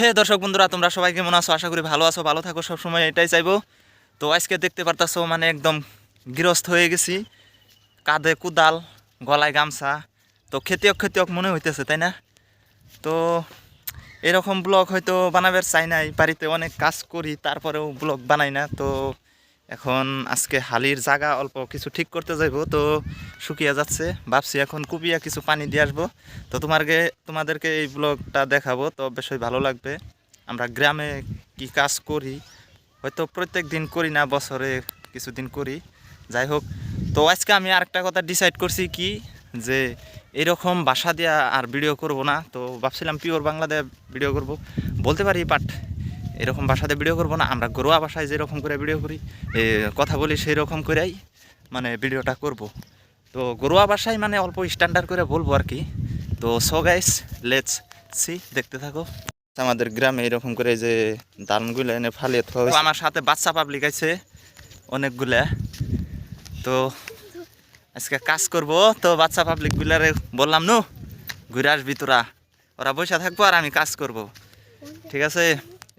হে দর্শক বন্ধুরা, তোমরা সবাই কেমন আছো? আশা করি ভালো আছো, ভালো থাকো, সবসময় এটাই চাইবো। তো আজকে দেখতে পারতাছো মানে একদম গৃহস্থ হয়ে গেছি, কাঁধে কুদাল, গলায় গামছা। তো খেতিয়ক মনে হইতেছে, তাই না? তো এরকম ব্লগ হয়তো বানাবার চাই নাই, বাড়িতে অনেক কাজ করি তারপরেও ব্লগ বানাই না। তো এখন আজকে হালির জায়গা অল্প কিছু ঠিক করতে যাইব, তো শুকিয়ে যাচ্ছে, ভাবছি এখন কুপিয়া কিছু পানি দিয়ে আসবো। তো তোমাদেরকে এই ব্লগটা দেখাবো, তো বেশই ভালো লাগবে। আমরা গ্রামে কি কাজ করি, হয়তো প্রত্যেক দিন করি না, বছরে কিছুদিন করি, যাই হোক। তো আজকে আমি আরেকটা কথা ডিসাইড করছি কি, যে এরকম ভাষা দিয়া আর ভিডিও করব না। তো ভাবছিলাম পিওর বাংলা দিয়ে ভিডিও করব বলতে পারি, বাট এরকম ভাষাতে ভিডিও করব না। আমরা ঘরোয়া ভাষায় যেরকম করে ভিডিও করি, কথা বলি, সেই রকম করেই মানে ভিডিওটা করব। তো ঘরোয়া ভাষায় মানে অল্প স্ট্যান্ডার্ড করে বলবো আর কি। তো সো গাইস, লেটস সি, দেখতে থাকো। আমাদের গ্রামে এরকম করে যে ধানগুলো এনে ফালিয়ে থাকবে। আমার সাথে বাচ্চা পাবলিক আছে অনেকগুলা, তো আজকে কাজ করব। তো বাচ্চা পাবলিক গুলারে বললাম নো ঘুরে আসবি তোরা, ওরা বসে থাকবো আর আমি কাজ করব, ঠিক আছে?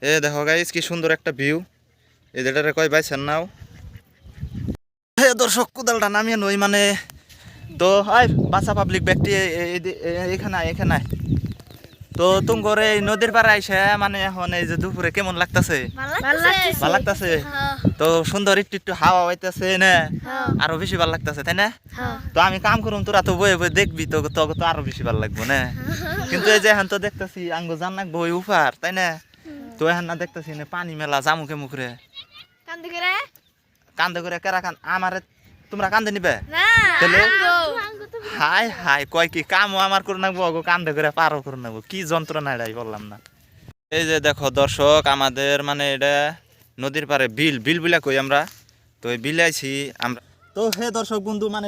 এ দেখো গাইস কি সুন্দর একটা ভিউ, এই যেটারে কয় বাইছেন নাও। হে দর্শক, কোদালটা নামিয়ে নই মানে। তো হয় বাচ্চা পাবলিক ব্যক্তি এখানে তো তুমি করে এই নদীর পাড়ে আইসে মানে এখন এই যে দুপুরে কেমন লাগতেছে? ভালো লাগতেছে। তো সুন্দর একটু হাওয়া হইতেছে না, আরো বেশি ভালো লাগতেছে, তাই না? তো আমি কাম করুম, তোরা তো বয়ে বয়ে দেখবি, তো তোকে তো আরো বেশি ভালো লাগবো না? কিন্তু এই যে এখন তো দেখতেছি আঙ্গো জান লাগবো ওই উপার, তাই না? তো এখন না দেখতেছি না পানি মেলা জামুকে মুখরে কান্দে করে কেরা কান আমারে তোমরা কান্দে নিবে তাহলে? হাই হাই কয় কি কামও আমার করে নাকবো, অগো কান্দে করে পারও করে নাকবো, কি যন্ত্রণা এটাই বললাম না। এই যে দেখো দর্শক, আমাদের মানে এটা নদীর পারে বিল বিলা কই আমরা, তো এই বিলে আইছি আমরা। তো হে দর্শক বন্ধু, মানে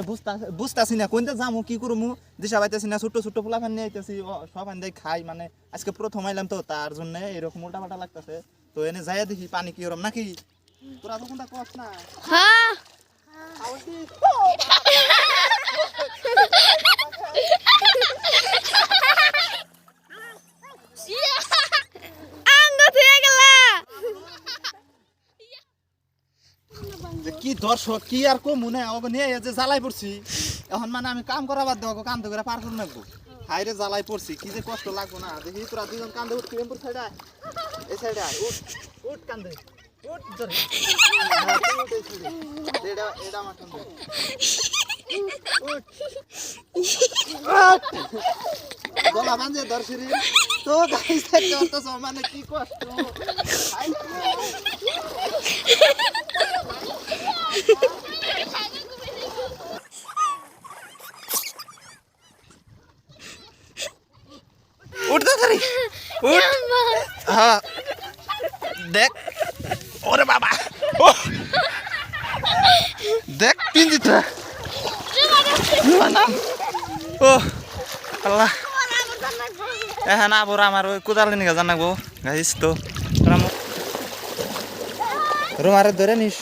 বুঝতাছি না কোনটা যামু কি করমু, দিশা পাইতেছি না। ছোট পোলা ফান নিয়ে আইতেছি, সব আন দেয় খাই, মানে আজকে প্রথম আইলাম তো তার জন্য এরকম উল্টা পাল্টা লাগতেছে। তো এনে যাইয়া দেখি পানি কি ওরম নাকি, তোরা তো কোনটা কস না? হ্যাঁ কি দর্শক, কি আর কম মনে নিয়ে যে জ্বালাই পড়ছি এখন, মানে আমি কাম করা বাদ দেবো, কান্দে করে পার করে নাকবো। হাইরে জ্বালাই পড়ছি, কি যে কষ্ট লাগবো না। দেখি তোরা দুজন কান্দে উঠছি, সাইডে এই সাইডে উঠ কান্দে উঠ ধরে এটা আমার কান্দে গলা বাঁধে দর্শরি। তো মানে কি কষ্ট, উঠতে পারি উঠ। হ্যাঁ দেখ, ওরে বাবা, দেখ পিঞ্জিটা ও আল্লাহ। হ্যাঁ না বড় আমার ওই কোদাল নিয়ে জানাবো গাইস। তো রুমারে ধরে নিস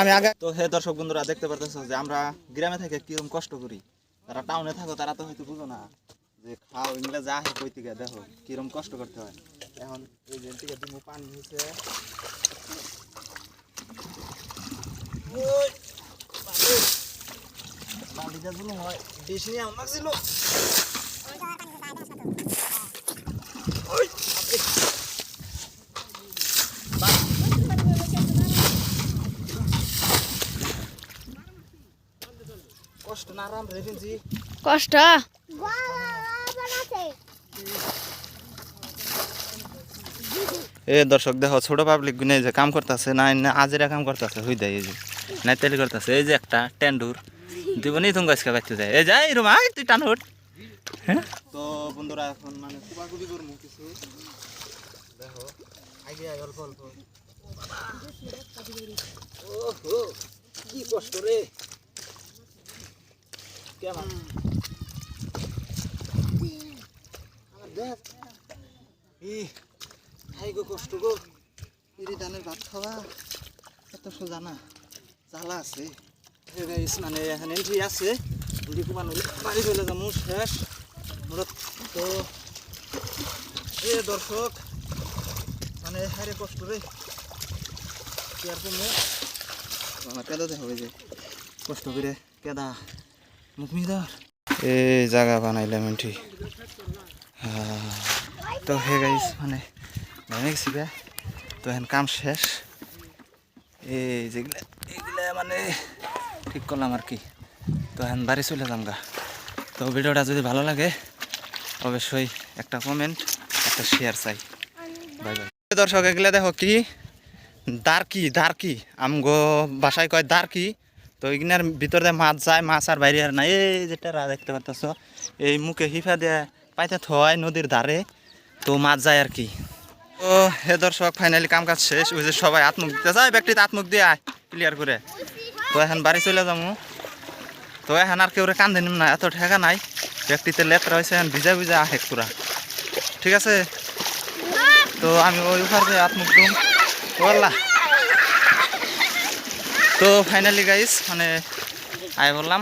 আমি আগে। তো হে দর্শক বন্ধুরা, দেখতে পারতেছ যে আমরা গ্রামে থেকে কিরকম কষ্ট করি। তারা টাউনে থাকো, তারা তো হয়তো বুঝো না যে খাও এগুলো যা হে কই থেকে দেখো কিরকম কষ্ট করতে হয়। এখন এই যে থেকে দিমু পানি নিচে, বালিটা জুলুম হয় বেশি নিয়ে আমার ছিল। কষ্ট না আরাম রেখেছি কষ্ট। এ দর্শক দেখো, ছোট পাবলিক গুনে যে কাম করতেছে না, আজেরা কাম করতেছে, হই দেয় এই যে নাই তেলি করতেছে। এই যে একটা টেন্ডুর দিবনি তুমি গাছকে বাইতে যায়, এই যাই রুমা তুই টান উঠ। হ্যাঁ তো বন্ধুরা, এখন মানে কুবাকুবি করবো কিছু, দেখো আগে অল্প অল্প। ওহো কি কষ্ট রে, কেমন দেখ হাই গো কষ্ট গো, এরি ধানের ভাত খাওয়া এত সোজা না, জ্বালা আছে। মানে এখন এন্ট্রি আছে, বাড়ি চলে যাবো শেষ তো দর্শক মানে হারে কষ্ট রে কি আর করবো আমার কেদা হবে যে কষ্ট করে কেদা মুখ মিদর এই জায়গা বানাইলাম এন্টি তো হে গাইস মানে ভেঙে গেছি বে তো এখন কাম শেষ এই যেগুলা এইগুলা মানে ঠিক করলাম আর কি তো এখন বাড়ি চলে যাম গা তো ভিডিওটা যদি ভালো লাগে অবশ্যই একটা কমেন্ট একটা শেয়ার চাই বাই বাই দর্শক এগুলা দেখো কি দারকি আমগো বাসায় কয় দারকি তো এগুলার ভিতরে মাছ যায় মাছ আর বাইরে আর না এই যেটা দেখতে পারতেছ এই মুখে হিফা দিয়ে পাইতে থয় নদীর ধারে তো মাছ যায় আর কি তো হে দর্শক ফাইনালি কাম কাজ শেষ ওই যে সবাই আত্মুখ দিতে যায় ব্যক্তিতে আত্মুখ দিয়ে আয় ক্লিয়ার করে তো এখন বাড়ি চলে যাবো তো এখন আর কেউ কান্দে নিম না এত ঠেকা নাই ব্যক্তিতে লেত্রা হয়েছে ভিজা ভিজা আহে পুরা ঠিক আছে তো আমি ওই উপর যে আত্মুখ দুম বললা তো ফাইনালি গাইস মানে আয় বললাম